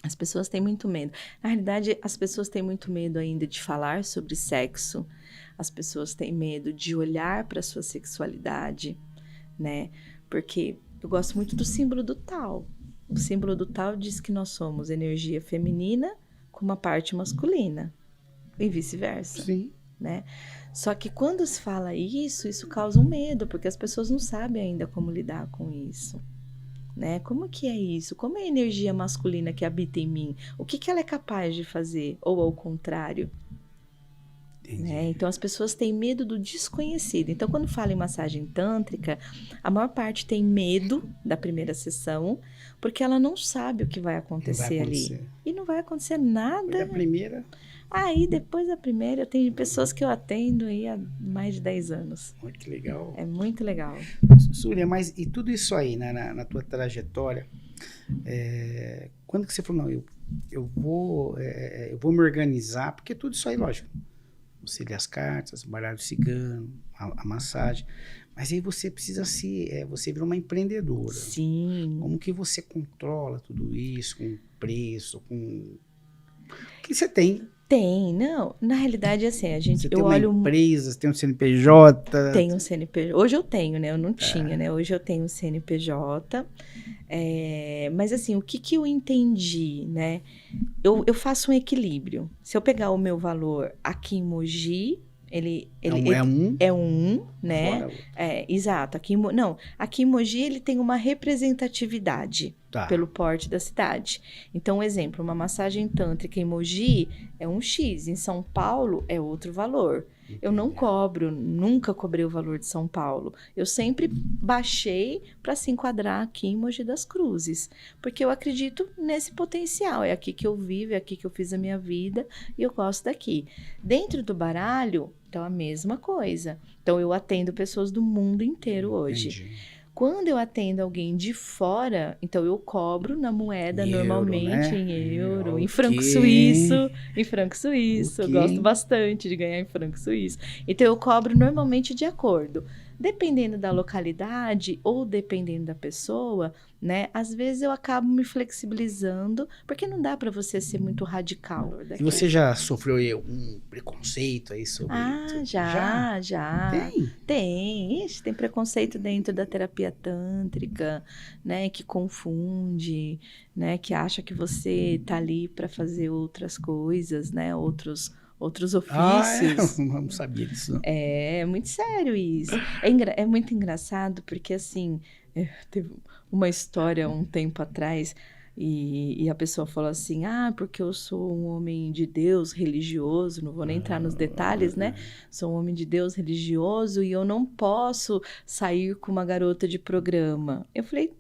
As pessoas têm muito medo. Na realidade, as pessoas têm muito medo ainda de falar sobre sexo. As pessoas têm medo de olhar para a sua sexualidade, né? Porque eu gosto muito do símbolo do Tao. O símbolo do Tao diz que nós somos energia feminina com uma parte masculina. E vice-versa. Sim. Né? Só que quando se fala isso causa um medo, porque as pessoas não sabem ainda como lidar com isso. Né? Como que é isso? Como é a energia masculina que habita em mim? O que ela é capaz de fazer? Ou ao contrário? Né? Então, as pessoas têm medo do desconhecido. Então, quando fala em massagem tântrica, a maior parte tem medo da primeira sessão, porque ela não sabe o que vai acontecer ali. E não vai acontecer nada. Foi a primeira... Aí, depois da primeira, eu tenho pessoas que eu atendo aí há mais de 10 anos. Muito legal. É muito legal. Súria, mas e tudo isso aí, na tua trajetória, quando que você falou, não, eu vou me organizar, porque tudo isso aí, lógico, você lê as cartas, o baralho cigano, a massagem, mas aí você precisa você virou uma empreendedora. Sim. Como que você controla tudo isso, com preço, com... O que você tem? Tem, não. Na realidade, assim, Você tem uma empresa, tem um CNPJ? Tem um CNPJ. Hoje eu tenho, né? Eu não tinha, né? Hoje eu tenho um CNPJ. Mas, assim, o que eu entendi, né? Eu faço um equilíbrio. Se eu pegar o meu valor aqui em Mogi, É um, né? Fora outro. Exato. Aqui em Mogi ele tem uma representatividade pelo porte da cidade. Então, um exemplo, uma massagem tântrica em Mogi é um X, em São Paulo é outro valor. Eu não cobro, nunca cobrei o valor de São Paulo. Eu sempre baixei para se enquadrar aqui em Mogi das Cruzes, porque eu acredito nesse potencial. É aqui que eu vivo, é aqui que eu fiz a minha vida e eu gosto daqui. Dentro do baralho, então a mesma coisa. Então eu atendo pessoas do mundo inteiro hoje. Entendi. Quando eu atendo alguém de fora, então eu cobro na moeda, normalmente, né? em euro, em Ok. franco suíço. Em franco suíço, eu Ok. gosto bastante de ganhar em franco suíço. Então eu cobro normalmente de acordo. Dependendo da localidade ou dependendo da pessoa, né? Às vezes eu acabo me flexibilizando, porque não dá para você ser muito radical. E você já sofreu um preconceito aí sobre... Já. Tem? Ixi, tem preconceito dentro da terapia tântrica, né? Que confunde, né? Que acha que você tá ali para fazer outras coisas, né? Outros ofícios. Eu não sabia disso. Não. É muito sério isso. É muito engraçado porque, assim, teve uma história um tempo atrás e a pessoa falou assim, porque eu sou um homem de Deus religioso, não vou nem entrar nos detalhes, né? Sou um homem de Deus religioso e eu não posso sair com uma garota de programa. Eu falei,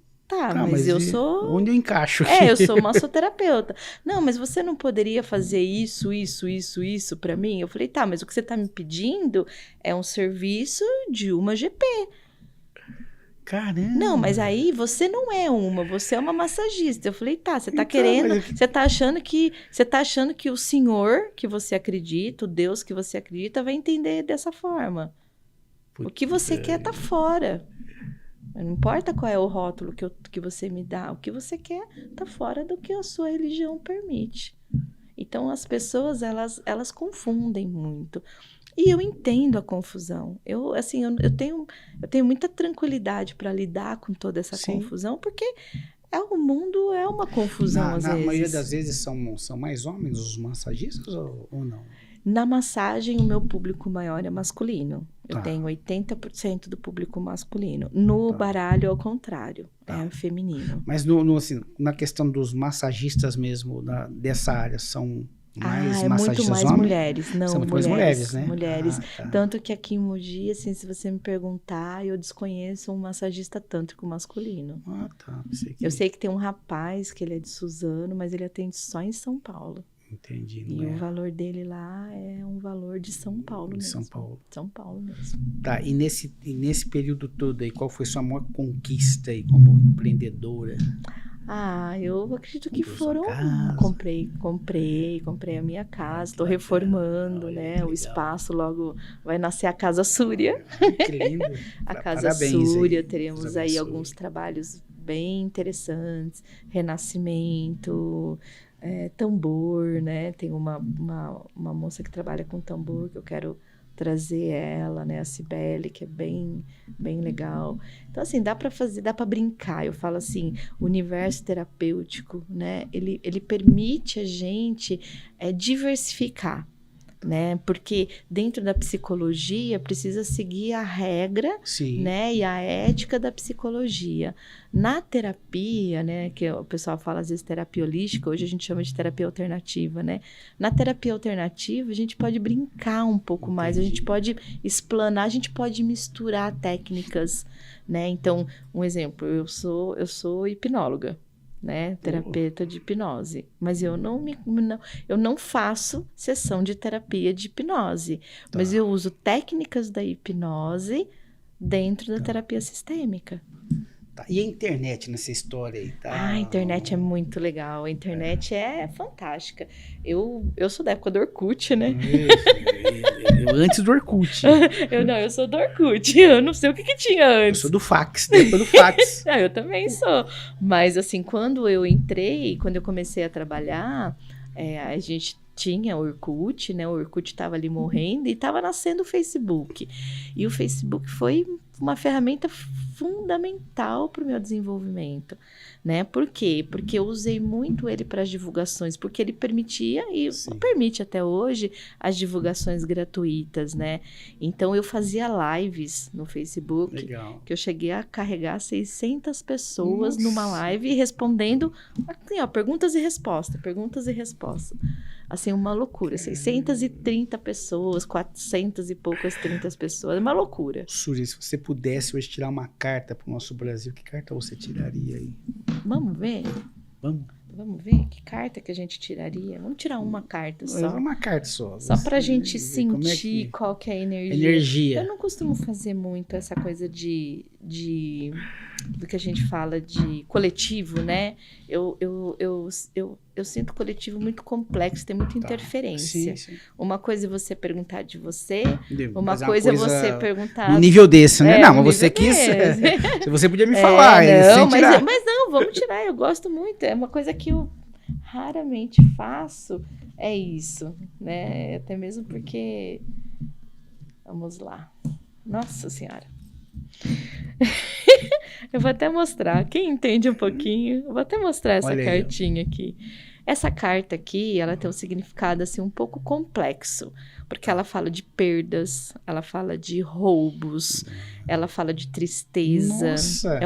mas eu sou... Onde eu encaixo? Eu sou massoterapeuta. Não, mas você não poderia fazer isso pra mim? Eu falei, mas o que você tá me pedindo é um serviço de uma GP. Caramba! Não, mas aí você não é você é uma massagista. Eu falei, você tá querendo... Você tá achando que o senhor que você acredita, o Deus que você acredita, vai entender dessa forma. O que você quer tá fora. Não importa qual é o rótulo que você me dá, o que você quer tá fora do que a sua religião permite. Então, as pessoas, elas confundem muito. E eu entendo a confusão. Eu tenho muita tranquilidade para lidar com toda essa confusão, porque o mundo é uma confusão, às vezes. Na maioria das vezes são mais homens os massagistas ou não? Na massagem, o meu público maior é masculino. Eu tenho 80% do público masculino. No baralho, ao contrário, é feminino. Mas assim, na questão dos massagistas mesmo, dessa área, são mais massagistas muito mais homens? Mulheres. Não, são muito mais mulheres, né? Mulheres. Tanto que aqui em Mogi, assim, se você me perguntar, eu desconheço um massagista tântrico masculino. Eu sei que tem um rapaz que ele é de Suzano, mas ele atende só em São Paulo. Entendi. E o valor dele lá é um valor de São Paulo mesmo. São Paulo mesmo. E nesse período todo aí, qual foi sua maior conquista aí como empreendedora? Eu acredito que foram... Comprei a minha casa, estou reformando, né? O espaço, logo vai nascer a Casa Súria. Que lindo! A Casa Súria, teremos aí alguns trabalhos bem interessantes, renascimento... tambor, né? Tem uma moça que trabalha com tambor que eu quero trazer ela, né? A Cibele, que é bem, bem legal. Então, assim, dá para brincar. Eu falo assim, o universo terapêutico, né? Ele permite a gente diversificar, né? Porque dentro da psicologia precisa seguir a regra, né? E a ética da psicologia. Na terapia, né? Que o pessoal fala às vezes terapia holística, hoje a gente chama de terapia alternativa, né? Na terapia alternativa a gente pode brincar um pouco mais, a gente pode explanar, a gente pode misturar técnicas, né? Então, um exemplo, eu sou hipnóloga, né, terapeuta de hipnose, mas eu não faço sessão de terapia de hipnose, mas eu uso técnicas da hipnose dentro da terapia sistêmica. E a internet nessa história aí? A internet é muito legal, a internet é fantástica. Eu sou da época do Orkut, né? Eu antes do Orkut. Eu sou do Orkut, eu não sei o que tinha antes. Eu sou do fax, da época do fax. Eu também sou. Mas assim, quando eu comecei a trabalhar, a gente tinha Orkut, né? O Orkut estava ali morrendo e estava nascendo o Facebook. E o Facebook foi uma ferramenta fundamental para o meu desenvolvimento, né? Por quê? Porque eu usei muito ele para as divulgações, porque ele permitia e permite até hoje as divulgações gratuitas, né? Então eu fazia lives no Facebook, Legal. que eu cheguei a carregar 600 pessoas numa live respondendo, assim, ó, perguntas e respostas. Assim, uma loucura. 630 pessoas, 400 e poucas 30 pessoas. É uma loucura. Suzy, se você pudesse hoje tirar uma carta pro nosso Brasil, que carta você tiraria aí? Vamos ver? Vamos ver que carta que a gente tiraria? Vamos tirar uma carta só. Uma carta só. Só pra gente sentir qual que é a energia. Eu não costumo fazer muito essa coisa do que a gente fala de coletivo, né? Eu sinto o coletivo muito complexo, tem muita interferência. Sim. Uma coisa é você perguntar de você, Mas uma coisa é você perguntar... No nível desse, né? Não, mas você quis... Se você podia me falar. Não, mas não, vamos tirar, eu gosto muito. É uma coisa que eu raramente faço, é isso, né? Até mesmo porque... Vamos lá. Nossa Senhora. Eu vou até mostrar. Quem entende um pouquinho, eu vou até mostrar essa cartinha aqui. Essa carta aqui, ela tem um significado assim um pouco complexo, porque ela fala de perdas, ela fala de roubos, ela fala de tristeza. Nossa.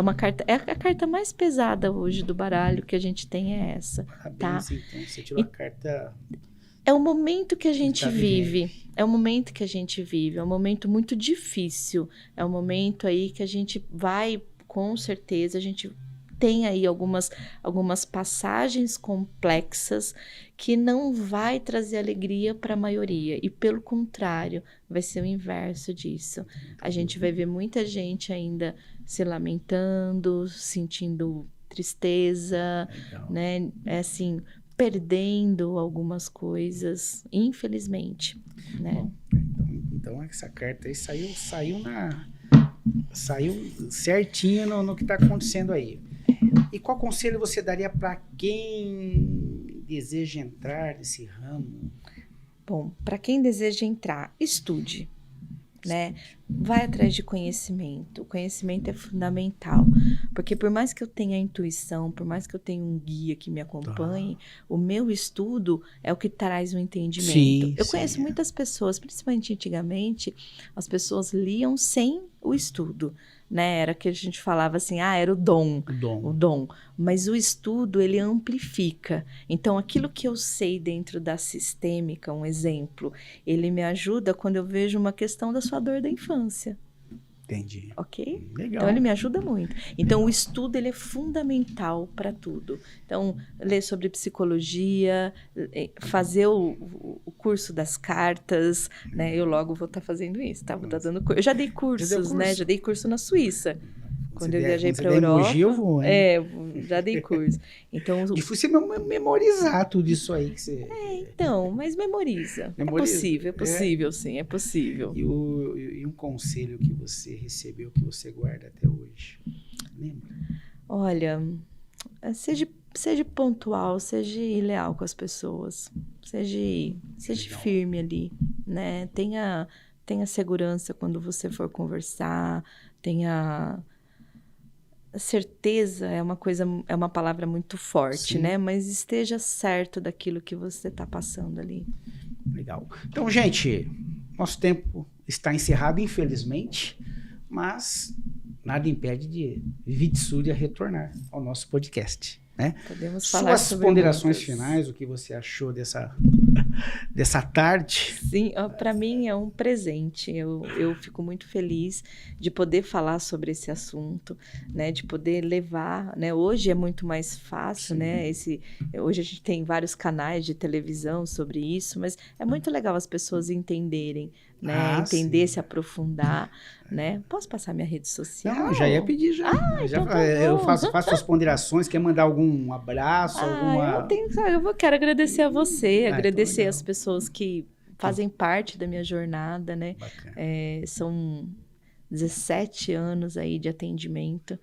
É a carta mais pesada hoje do baralho que a gente tem é essa. Parabéns, tá? Então, você tirou a carta... É o momento que a gente vive. É o momento que a gente vive. É um momento muito difícil. É um momento aí que a gente vai, com certeza, a gente tem aí algumas passagens complexas que não vai trazer alegria para a maioria. E, pelo contrário, vai ser o inverso disso. A gente vai ver muita gente ainda se lamentando, sentindo tristeza, né? É assim... perdendo algumas coisas, infelizmente, né? Então essa carta aí saiu certinho no que está acontecendo aí. E qual conselho você daria para quem deseja entrar nesse ramo? Bom, para quem deseja entrar, estude, né? Vai atrás de conhecimento. O conhecimento é fundamental, porque por mais que eu tenha intuição, por mais que eu tenha um guia que me acompanhe, o meu estudo é o que traz o entendimento. Eu conheço muitas pessoas, principalmente antigamente, as pessoas liam sem o estudo, né? Era que a gente falava assim, era o dom. Mas o estudo, ele amplifica. Então, aquilo que eu sei dentro da sistêmica, um exemplo, ele me ajuda quando eu vejo uma questão da sua dor da infância. Entendi. Ok? Legal. Então, ele me ajuda muito. Então, o estudo, ele é fundamental para tudo. Então, ler sobre psicologia, fazer o curso das cartas, né? Eu logo vou estar fazendo isso, tá? Vou estar dando curso. Eu já dei cursos, né? Já dei curso na Suíça. Quando eu viajei para a Europa. Eu vou, já dei curso. Então, difícil você memorizar tudo isso aí que você... então, mas memoriza. É possível, sim, é possível. E um conselho que você recebeu, que você guarda até hoje? Lembra? Olha, seja pontual, seja leal com as pessoas. Seja firme ali, né? Tenha segurança quando você for conversar, tenha... Certeza é uma palavra muito forte, sim, né? Mas esteja certo daquilo que você está passando ali. Legal. Então, gente, nosso tempo está encerrado, infelizmente, mas nada impede de Vitsúria retornar ao nosso podcast, né? Podemos falar Suas ponderações finais, o que você achou dessa tarde? Sim, para mim é um presente. Eu fico muito feliz de poder falar sobre esse assunto, né? De poder levar, né? Hoje é muito mais fácil, sim, né? Hoje a gente tem vários canais de televisão sobre isso, mas é muito legal as pessoas entenderem, né? Entender, sim, se aprofundar, né? Posso passar minha rede social? Não, já ia pedir já. Então eu faço suas ponderações, quer mandar algum abraço, alguma... Eu quero agradecer a você, agradecer as pessoas que fazem parte da minha jornada, né? São 17 anos aí de atendimento,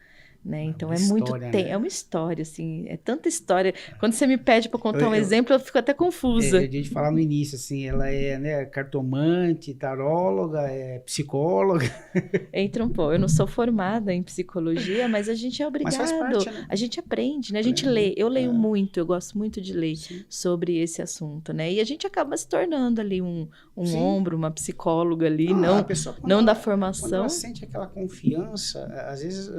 né? Então uma é muito história, né? é uma história, assim, é tanta história. Quando você me pede para contar um exemplo, eu fico até Eu confusa. tinha de falar no início, assim, ela é, né, cartomante, taróloga, é psicóloga. Entra um pouco. Eu não sou formada em psicologia, mas a gente é Mas faz obrigado. parte, né? A gente aprende, né? A gente Aprende. lê. Eu leio É. muito, eu gosto muito de ler Sim. sobre esse assunto, né? E a gente acaba se tornando ali um Sim. ombro, uma psicóloga ali, a não, pessoa, quando não da Quando formação. ela sente aquela confiança, às vezes,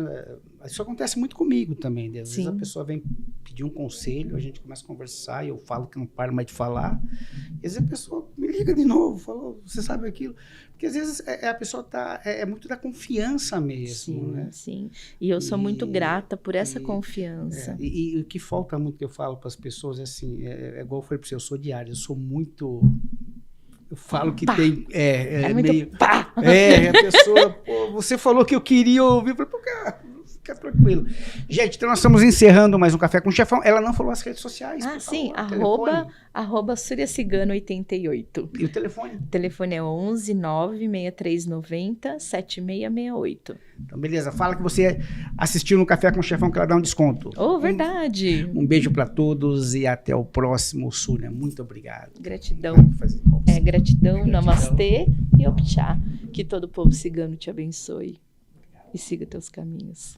isso acontece muito comigo também. Às vezes a Sim. pessoa vem pedir um conselho, a gente começa a conversar, e eu falo que não paro mais de falar. E às vezes a pessoa me liga de novo, falou, você sabe aquilo? Porque às vezes a pessoa tá, é muito da confiança mesmo, Sim, né? sim. E eu sou muito grata por essa e- confiança. E o que falta muito que eu falo para as pessoas é assim, é igual eu falei para você, eu sou diário, eu sou muito... Eu falo que Pá! tem... É muito meio... pá! a pessoa, pô, você falou que eu queria ouvir, eu falei, pô, cara, fica tranquilo. Gente, então nós estamos encerrando mais um Café com o Chefão. Ela não falou as redes sociais. Ah, por sim, favor, arroba suriacigano88. E o telefone? O telefone é 11 96390 7668. Então, beleza. Fala que você assistiu no Café com o Chefão, que ela dá um desconto. Oh, verdade. Um beijo para todos e até o próximo, Súria. Muito obrigado. Gratidão. Gratidão, namastê e opchá. Que todo povo cigano te abençoe e siga teus caminhos.